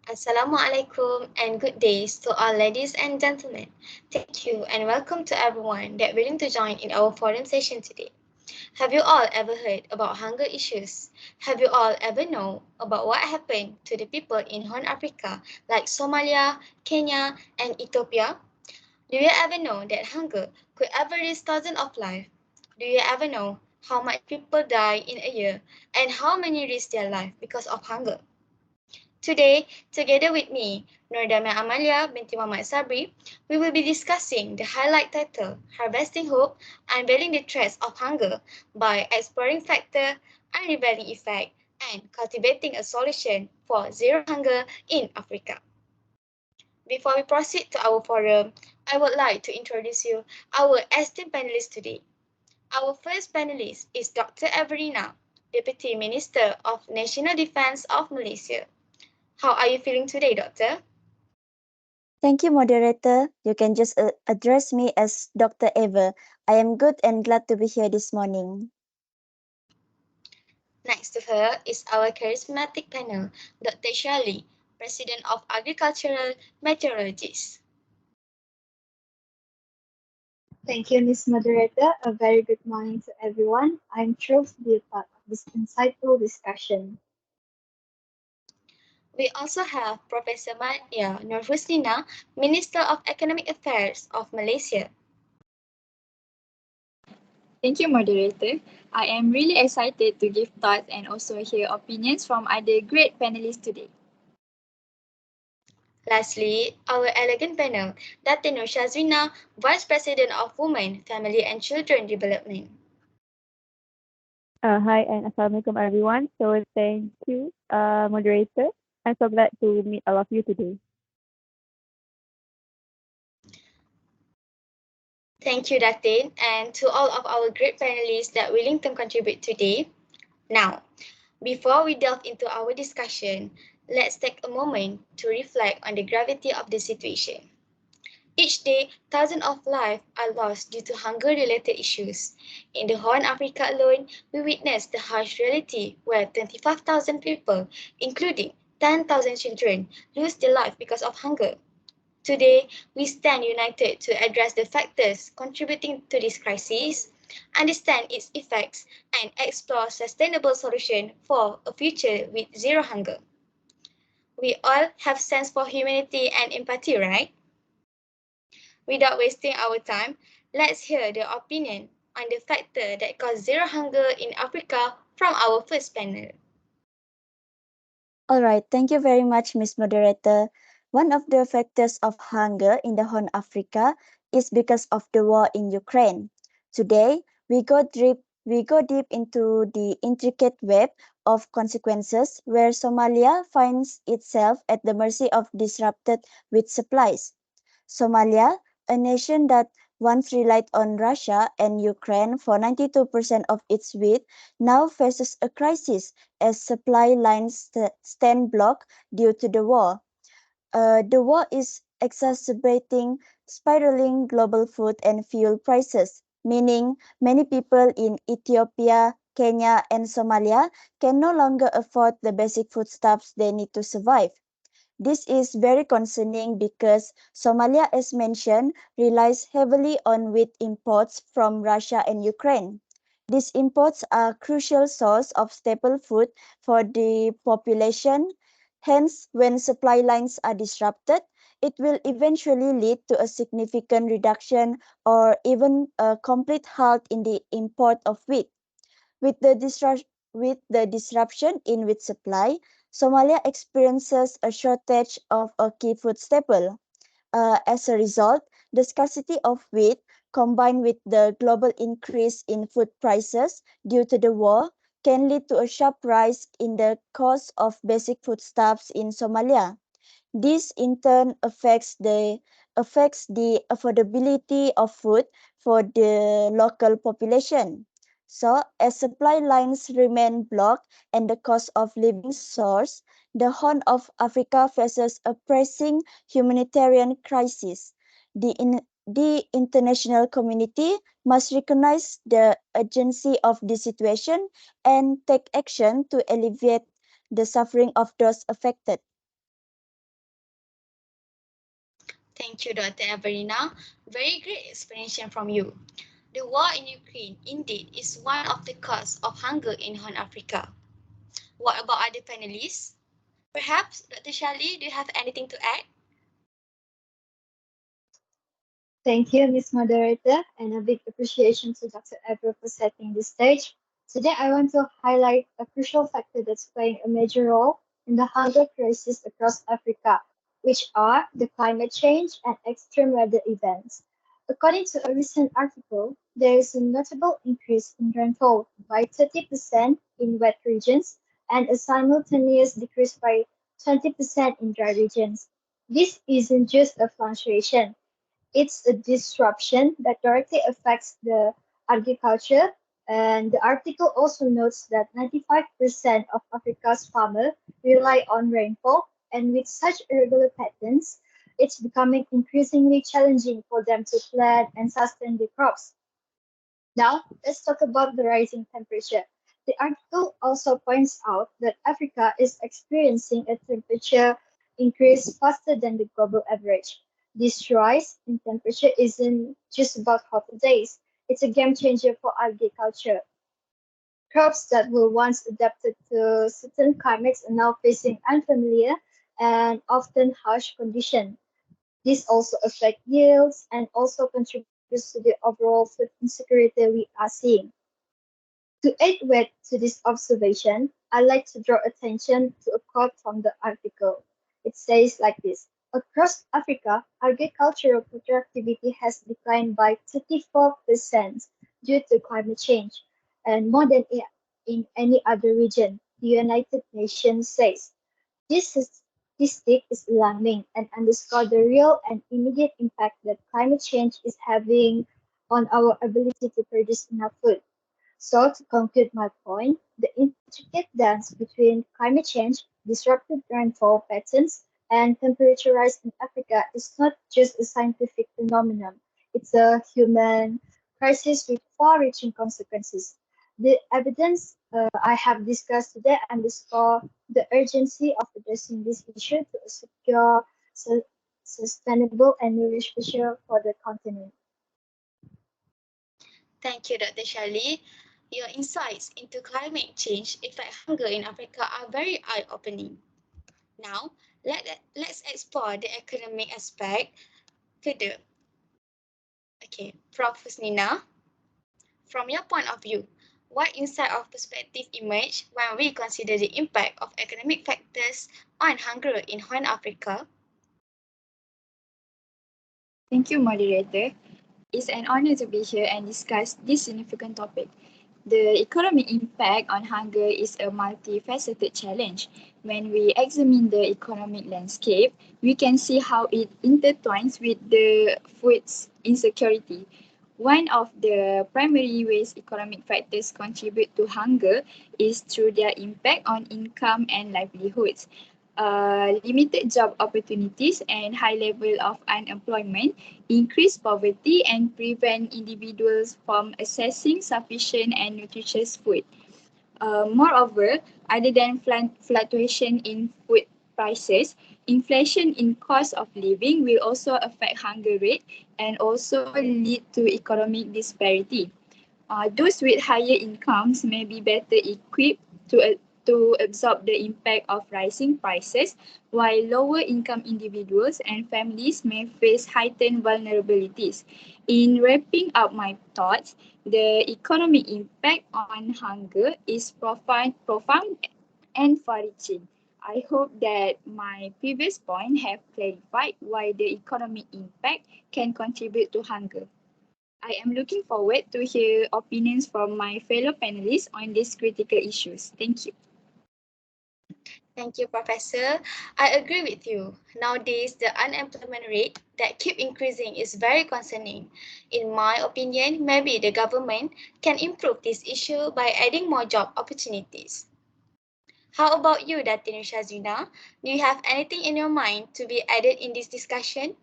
Assalamualaikum and good days to all ladies and gentlemen. Thank you and welcome to everyone that willing to join in our forum session today. Have you all ever heard about hunger issues? Have you all ever know about what happened to the people in Horn Africa like Somalia, Kenya, and Ethiopia? Do you ever know that hunger could ever risk thousands of lives? Do you ever know how much people die in a year and how many risk their life because of hunger? Today, together with me, Nurdamia Amalia, Binti Sabri, we will be discussing the highlight title, Harvesting Hope, Unveiling the Threats of Hunger by exploring factor, unrevealing effect, and cultivating a solution for zero hunger in Africa. Before we proceed to our forum, I would like to introduce you our esteemed panelists today. Our first panelist is Dr. Averinna, Deputy Minister of National Defense of Malaysia. How are you feeling today, Doctor? Thank you, moderator. You can just address me as Dr. Eva. I am good and glad to be here this morning. Next to her is our charismatic panel, Dr. Shearly, President of Agricultural Meteorologists. Thank you, Ms. Moderator. A very good morning to everyone. I'm thrilled to be a part of this insightful discussion. We also have Professor Maya Nur Husnina, Minister of Economic Affairs of Malaysia. Thank you, moderator. I am really excited to give thoughts and also hear opinions from other great panelists today. Lastly, our elegant panel, Dr. Nursyazwina, Vice President of Women, Family and Children Development. Hi and Assalamualaikum everyone. So thank you, moderator. I'm so glad to meet all of you today. Thank you, Datin, and to all of our great panelists that willing to contribute today. Now, before we delve into our discussion, let's take a moment to reflect on the gravity of the situation. Each day, thousands of lives are lost due to hunger-related issues. In the Horn Africa alone, we witness the harsh reality where 25,000 people, including 10,000 children, lose their life because of hunger. Today, we stand united to address the factors contributing to this crisis, understand its effects, and explore sustainable solutions for a future with zero hunger. We all have sense for humanity and empathy, right? Without wasting our time, let's hear the opinion on the factor that cause zero hunger in Africa from our first panel. All right, thank you very much, Ms. Moderator. One of the factors of hunger in the Horn Africa is because of the war in Ukraine. Today, we go deep into the intricate web of consequences where Somalia finds itself at the mercy of disrupted wheat supplies. Somalia, a nation that once relied on Russia and Ukraine for 92% of its wheat, now faces a crisis as supply lines stand blocked due to the war. The war is exacerbating spiraling global food and fuel prices, meaning many people in Ethiopia, Kenya, and Somalia can no longer afford the basic foodstuffs they need to survive. This is very concerning because Somalia, as mentioned, relies heavily on wheat imports from Russia and Ukraine. These imports are a crucial source of staple food for the population. Hence, when supply lines are disrupted, it will eventually lead to a significant reduction or even a complete halt in the import of wheat. With the, disruption in wheat supply, Somalia experiences a shortage of a key food staple. As a result, the scarcity of wheat, combined with the global increase in food prices due to the war, can lead to a sharp rise in the cost of basic foodstuffs in Somalia. This in turn affects the affordability of food for the local population. So, as supply lines remain blocked and the cost of living soars, the Horn of Africa faces a pressing humanitarian crisis. The international community must recognize the urgency of the situation and take action to alleviate the suffering of those affected. Thank you, Dr. Averinna. Very great explanation from you. The war in Ukraine indeed is one of the causes of hunger in Horn Africa. What about other panelists? Perhaps, Dr. Shearly, do you have anything to add? Thank you, Miss Moderator, and a big appreciation to Dr. Ever for setting the stage. Today, I want to highlight a crucial factor that's playing a major role in the hunger crisis across Africa, which are the climate change and extreme weather events. According to a recent article, there is a notable increase in rainfall by 30% in wet regions and a simultaneous decrease by 20% in dry regions. This isn't just a fluctuation, it's a disruption that directly affects the agriculture. And the article also notes that 95% of Africa's farmers rely on rainfall, and with such irregular patterns, it's becoming increasingly challenging for them to plant and sustain their crops. Now, let's talk about the rising temperature. The article also points out that Africa is experiencing a temperature increase faster than the global average. This rise in temperature isn't just about hotter days, it's a game changer for agriculture. Crops that were once adapted to certain climates are now facing unfamiliar and often harsh conditions. This also affects yields and also contributes to the overall food insecurity we are seeing. To add weight to this observation, I like to draw attention to a quote from the article. It says like this: across Africa, agricultural productivity has declined by 34% due to climate change, and more than in any other region, the United Nations says. This statistic is alarming and underscores the real and immediate impact that climate change is having on our ability to produce enough food. So, to conclude my point, the intricate dance between climate change, disrupted rainfall patterns, and temperature rise in Africa is not just a scientific phenomenon, it's a human crisis with far reaching consequences. The evidence I have discussed today underscore the urgency of addressing this issue to a secure, sustainable, and nourished future for the continent. Thank you, Dr. Shearly. Your insights into climate change affect hunger in Africa are very eye-opening. Now, let's explore the economic aspect further. Okay, Prof. Husnina, from your point of view, what insight or perspective emerge when we consider the impact of economic factors on hunger in Horn Africa? Thank you, moderator. It's an honor to be here and discuss this significant topic. The economic impact on hunger is a multifaceted challenge. When we examine the economic landscape, we can see how it intertwines with the food insecurity. One of the primary ways economic factors contribute to hunger is through their impact on income and livelihoods. Limited job opportunities and high level of unemployment increase poverty and prevent individuals from accessing sufficient and nutritious food. Moreover, other than fluctuation in food prices, inflation in cost of living will also affect hunger rate and also lead to economic disparity. Those with higher incomes may be better equipped to absorb the impact of rising prices, while lower income individuals and families may face heightened vulnerabilities. In wrapping up my thoughts, the economic impact on hunger is profound and far-reaching. I hope that my previous point have clarified why the economic impact can contribute to hunger. I am looking forward to hear opinions from my fellow panelists on these critical issues. Thank you. Thank you, Professor. I agree with you. Nowadays, the unemployment rate that keep increasing is very concerning. In my opinion, maybe the government can improve this issue by adding more job opportunities. How about you, Dr. Nursyazwina? Do you have anything in your mind to be added in this discussion?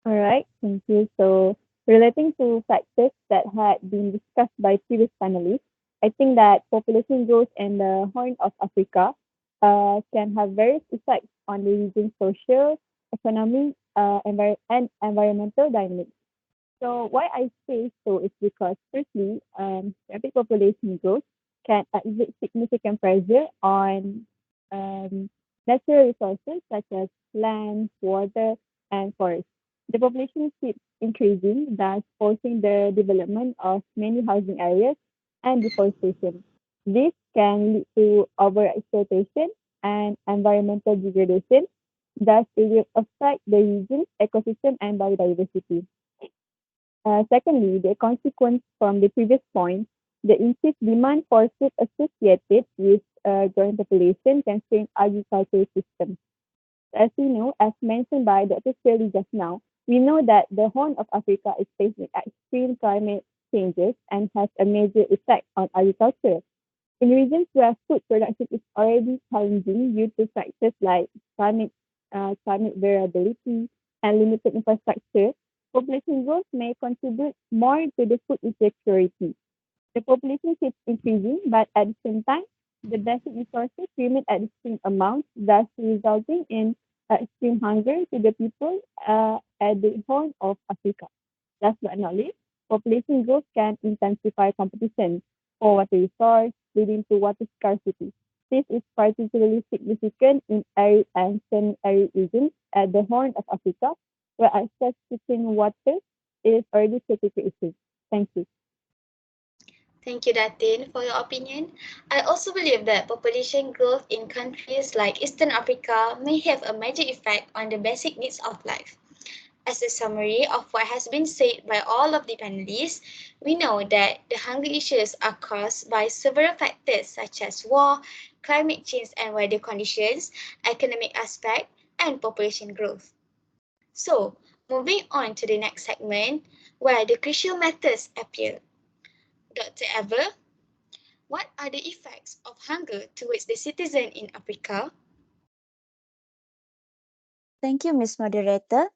All right, thank you. So, relating to factors that had been discussed by previous panelists, I think that population growth in the Horn of Africa can have various effects on the region's social, economy, and environmental dynamics. So why I say so is because firstly, rapid population growth can exert significant pressure on um, natural resources such as land, water, and forests. The population keeps increasing, thus forcing the development of many housing areas and deforestation. This can lead to overexploitation and environmental degradation. Thus, it will affect the region's ecosystem and biodiversity. Secondly, the consequence from the previous point, the increased demand for food associated with growing population can strain agricultural systems. As we know, as mentioned by Dr. Shearly just now, we know that the Horn of Africa is facing extreme climate changes and has a major effect on agriculture. In regions where food production is already challenging due to factors like climate, climate variability and limited infrastructure, population growth may contribute more to the food insecurity. The population keeps increasing, but at the same time, the basic resources remain at the same amount, thus resulting in extreme hunger to the people at the Horn of Africa. Last but not least, population growth can intensify competition for water resource, leading to water scarcity. This is particularly significant in arid and semi-arid regions at the Horn of Africa, where access to clean water is already critical issue. Thank you. Thank you, Datin, for your opinion. I also believe that population growth in countries like Eastern Africa may have a major effect on the basic needs of life. As a summary of what has been said by all of the panelists, we know that the hunger issues are caused by several factors such as war, climate change and weather conditions, economic aspect, and population growth. So, moving on to the next segment, where the crucial matters appear. Dr. Ever, what are the effects of hunger towards the citizen in Africa? Thank you, Ms. Moderator.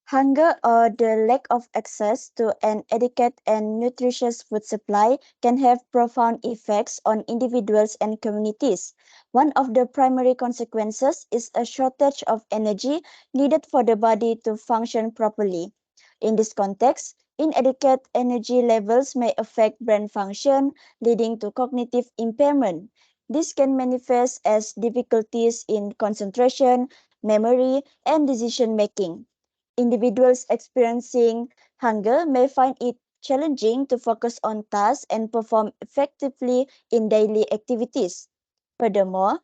Hunger or the lack of access to an adequate and nutritious food supply can have profound effects on individuals and communities. One of the primary consequences is a shortage of energy needed for the body to function properly. In this context, inadequate energy levels may affect brain function, leading to cognitive impairment. This can manifest as difficulties in concentration, memory, and decision making. Individuals experiencing hunger may find it challenging to focus on tasks and perform effectively in daily activities. Furthermore,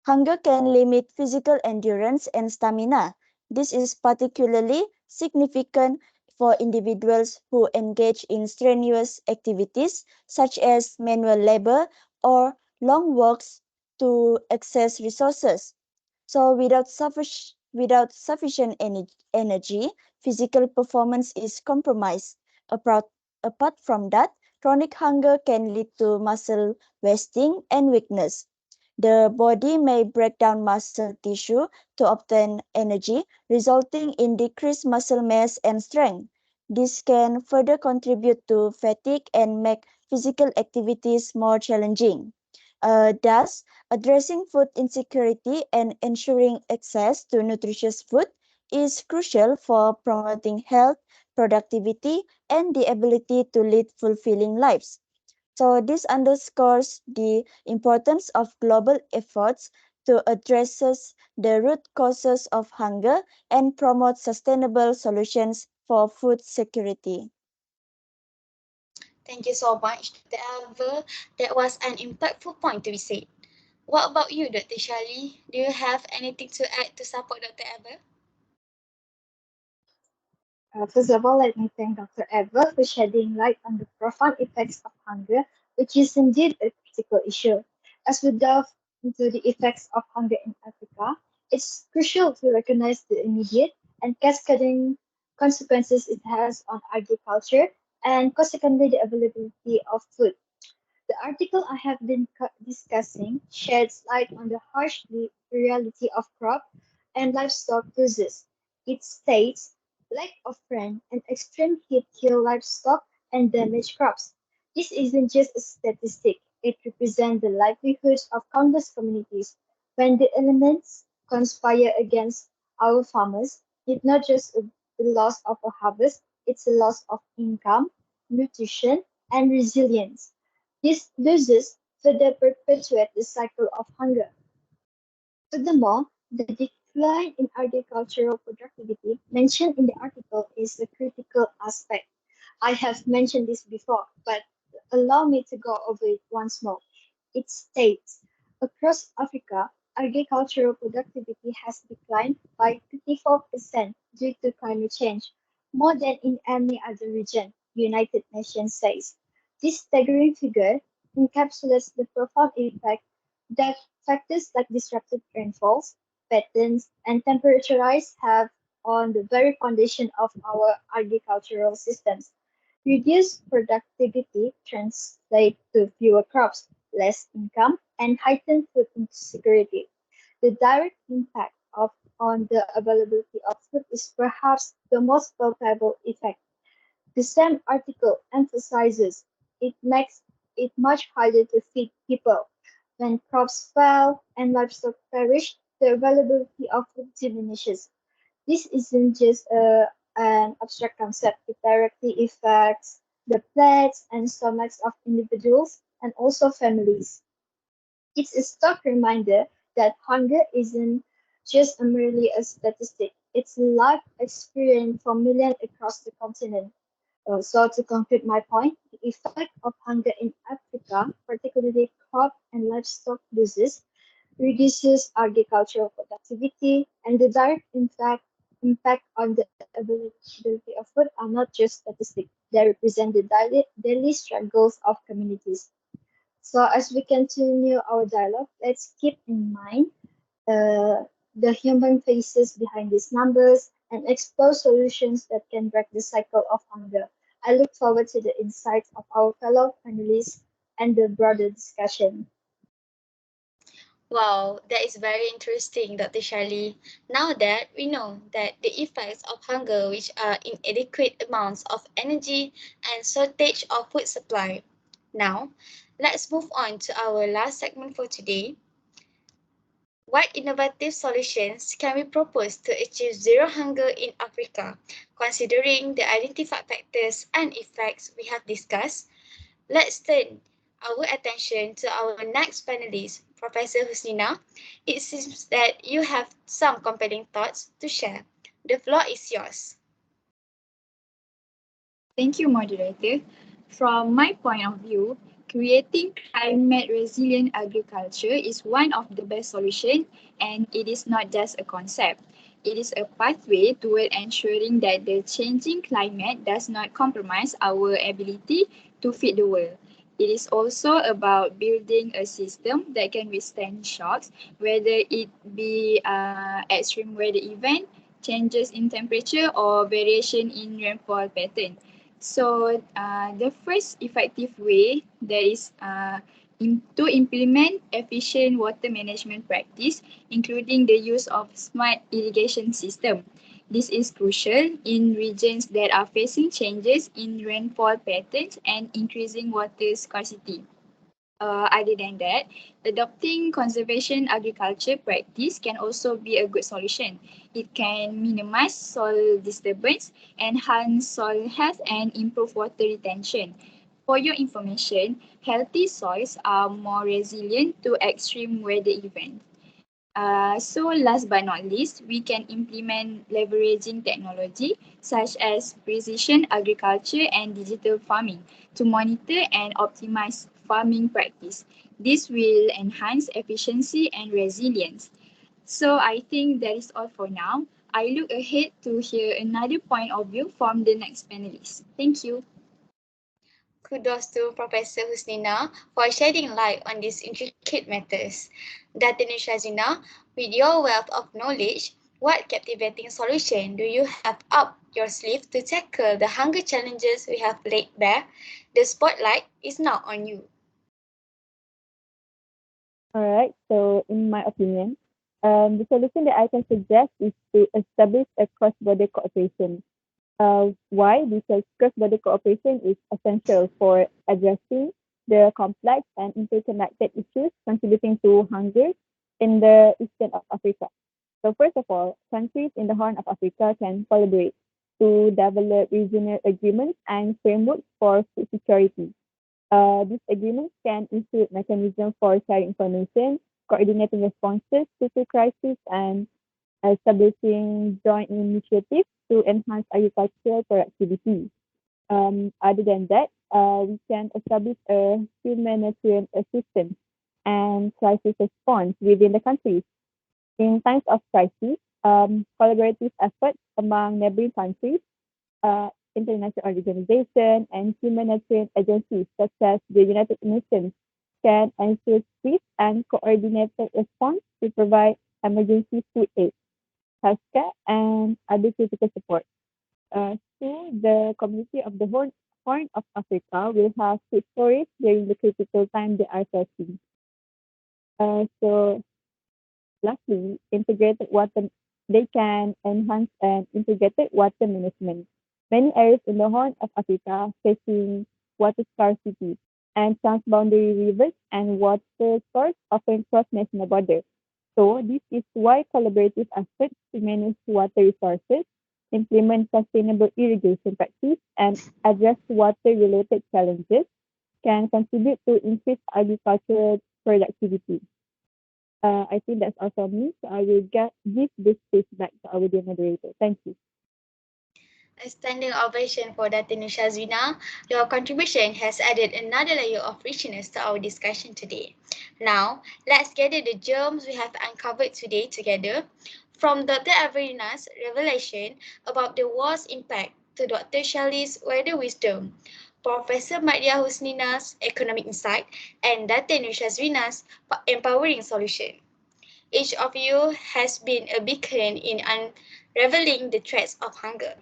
hunger can limit physical endurance and stamina. This is particularly significant for individuals who engage in strenuous activities such as manual labor or long walks to access resources. So without sufficient energy, physical performance is compromised. Apart from that, chronic hunger can lead to muscle wasting and weakness. The body may break down muscle tissue to obtain energy, resulting in decreased muscle mass and strength. This can further contribute to fatigue and make physical activities more challenging. Thus, addressing food insecurity and ensuring access to nutritious food is crucial for promoting health, productivity, and the ability to lead fulfilling lives. So, this underscores the importance of global efforts to address the root causes of hunger and promote sustainable solutions for food security. Thank you so much, Dr. Ever. That was an impactful point to be said. What about you, Dr. Shearly? Do you have anything to add to support Dr. Ever? First of all, let me thank Dr. Ever for shedding light on the profound effects of hunger, which is indeed a critical issue. As we delve into the effects of hunger in Africa, it's crucial to recognize the immediate and cascading consequences it has on agriculture and consequently the availability of food. The article I have been discussing sheds light on the harsh reality of crop and livestock uses. It states lack of rain and extreme heat kill livestock and damage crops. This isn't just a statistic, it represents the livelihoods of countless communities. When the elements conspire against our farmers. It's not just the loss of a harvest, it's a loss of income, nutrition, and resilience. These losses further perpetuate the cycle of hunger. Furthermore, the decline in agricultural productivity mentioned in the article is a critical aspect. I have mentioned this before, but allow me to go over it once more. It states across Africa, agricultural productivity has declined by 54% due to climate change, more than in any other region, United Nations says. This staggering figure encapsulates the profound impact that factors like disrupted rainfalls, patterns, and temperature rise have on the very foundation of our agricultural systems. Reduced productivity translates to fewer crops, less income, and heightened food insecurity. The direct impact on the availability of food is perhaps the most palpable effect. The same article emphasizes it makes it much harder to feed people. When crops fail and livestock perish, the availability of food diminishes. This isn't just an abstract concept, it directly affects the plates and stomachs of individuals and also families. It's a stark reminder that hunger isn't just merely a statistic, it's a life experience for millions across the continent. So to conclude my point, the effect of hunger in Africa, particularly crop and livestock losses, reduces agricultural productivity, and the direct impact on the availability of food are not just statistics. They represent the daily struggles of communities. So as we continue our dialogue, let's keep in mind uh, the human faces behind these numbers and explore solutions that can break the cycle of hunger. I look forward to the insights of our fellow panelists and the broader discussion. Wow, that is very interesting, Dr. Shearly. Now that we know that the effects of hunger, which are inadequate amounts of energy and shortage of food supply. Now, let's move on to our last segment for today. What innovative solutions can we propose to achieve zero hunger in Africa? Considering the identified factors and effects we have discussed, let's turn our attention to our next panelist, Professor Husnina. It seems that you have some compelling thoughts to share. The floor is yours. Thank you, moderator. From my point of view, creating climate resilient agriculture is one of the best solutions, and it is not just a concept. It is a pathway toward ensuring that the changing climate does not compromise our ability to feed the world. It is also about building a system that can withstand shocks, whether it be extreme weather event, changes in temperature, or variation in rainfall pattern. So the first effective way that is to implement efficient water management practice, including the use of smart irrigation system. This is crucial in regions that are facing changes in rainfall patterns and increasing water scarcity. Other than that, adopting conservation agriculture practice can also be a good solution. It can minimize soil disturbance, enhance soil health, and improve water retention. For your information, healthy soils are more resilient to extreme weather events. So last but not least, we can implement leveraging technology such as precision agriculture and digital farming to monitor and optimize farming practice. This will enhance efficiency and resilience. So I think that is all for now. I look ahead to hear another point of view from the next panelist. Thank you. Kudos to Professor Husnina for shedding light on these intricate matters. Dr. Nursyazwina, with your wealth of knowledge, what captivating solution do you have up your sleeve to tackle the hunger challenges we have laid bare? The spotlight is now on you. All right. So, in my opinion, the solution that I can suggest is to establish a cross-border cooperation. Why? Because cross-border cooperation is essential for addressing the complex and interconnected issues contributing to hunger in the eastern of Africa. So first of all, countries in the Horn of Africa can collaborate to develop regional agreements and frameworks for food security. These agreements can include mechanisms for sharing information, coordinating responses to food crises, and establishing joint initiatives to enhance agricultural productivity. Other than that, we can establish a humanitarian assistance and crisis response within the countries. In times of crisis, collaborative efforts among neighboring countries, international organizations, and humanitarian agencies such as the United Nations can ensure swift and coordinated response to provide emergency food aid, healthcare, and other critical support. So the community of the Horn of Africa will have food storage during the critical time they are facing. So lastly, integrated water, they can enhance and integrated water management. Many areas in the Horn of Africa facing water scarcity and transboundary rivers and water sources often cross national borders. So this is why collaborative efforts to manage water resources, implement sustainable irrigation practice, and address water-related challenges can contribute to increased agricultural productivity. I think that's all from me. So I will give this space back to our dear moderator. Thank you. A standing ovation for Dr. Nursyazwina. Your contribution has added another layer of richness to our discussion today. Now, let's gather the gems we have uncovered today together. From Dr. Averinna's revelation about the war's impact to Dr. Shearly's weather wisdom, Professor Husnina's economic insight, and Dr. Nursyazwina's empowering solution. Each of you has been a beacon in unraveling the threats of hunger.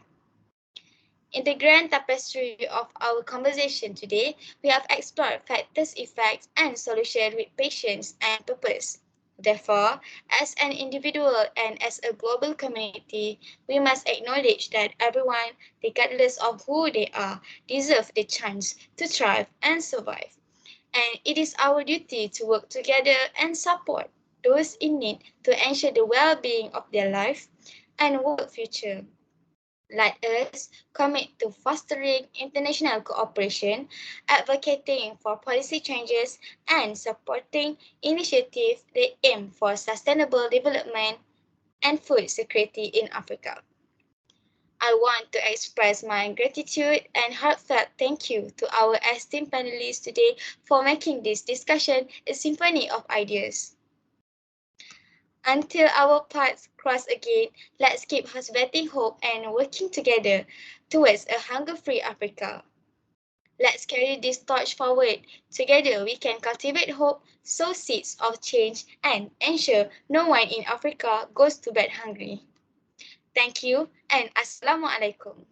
In the grand tapestry of our conversation today, we have explored factors, effects, and solutions with patience and purpose. Therefore, as an individual and as a global community, we must acknowledge that everyone, regardless of who they are, deserves the chance to thrive and survive. And it is our duty to work together and support those in need to ensure the well-being of their life and work future. Let us commit to fostering international cooperation, advocating for policy changes, and supporting initiatives that aim for sustainable development and food security in Africa. I want to express my gratitude and heartfelt thank you to our esteemed panelists today for making this discussion a symphony of ideas. Until our paths cross again, let's keep cultivating hope and working together towards a hunger-free Africa. Let's carry this torch forward. Together we can cultivate hope, sow seeds of change, and ensure no one in Africa goes to bed hungry. Thank you and Assalamualaikum.